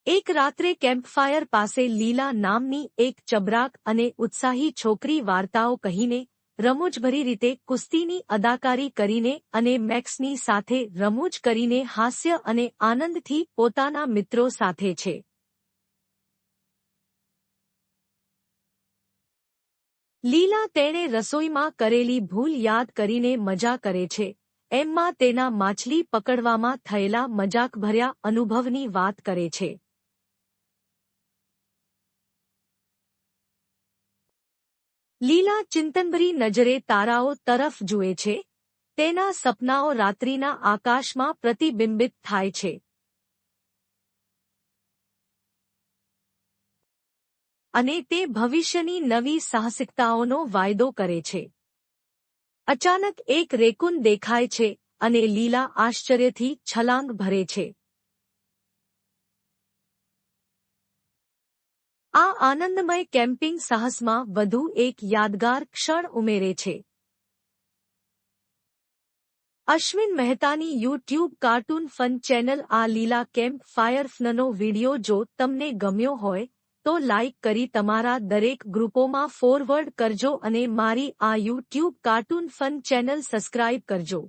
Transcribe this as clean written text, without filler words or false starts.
એક રાત્રે કેમ્પફાયર પાસે લીલા નામની એક ચબરાક અને ઉત્સાહી છોકરી વાર્તાઓ કહીને, રમૂજભરી રીતે કુસ્તીની અદાકારી કરીને અને મેક્સની સાથે રમૂજ કરીને હાસ્ય અને આનંદથી પોતાના મિત્રો સાથે છે. લીલા તેણે રસોઈમાં કરેલી ભૂલ યાદ કરીને મજા કરે છે. એમ્મા તેના માછલી પકડવામાં થયેલા મજાકભર્યા અનુભવની વાત કરે છે. લીલા ચિંતનભરી નજરે તારાઓ તરફ જુએ છે. તેના સપનાઓ રાત્રિના આકાશમાં પ્રતિબિંબિત થાય છે. અને તે ભવિષ્યની નવી સાહસિકતાઓનો વાયદો કરે છે. અચાનક એક રેકૂન દેખાય છે અને લીલા આશ્ચર્યથી છલાંગ ભરે છે. આ આનંદમય કેમ્પિંગ સાહસમાં વધુ એક યાદગાર ક્ષણ ઉમેરે છે. અશ્વિન મહેતાની યુટ્યુબ કાર્ટૂન ફન ચેનલ આ લીલા કેમ્પ ફાયર ફનનો વિડિયો જો તમને ગમ્યો હોય તો લાઇક કરી તમારા દરેક ગ્રુપોમાં ફોરવર્ડ કરજો અને મારી આ YouTube cartoon fun channel subscribe કરજો.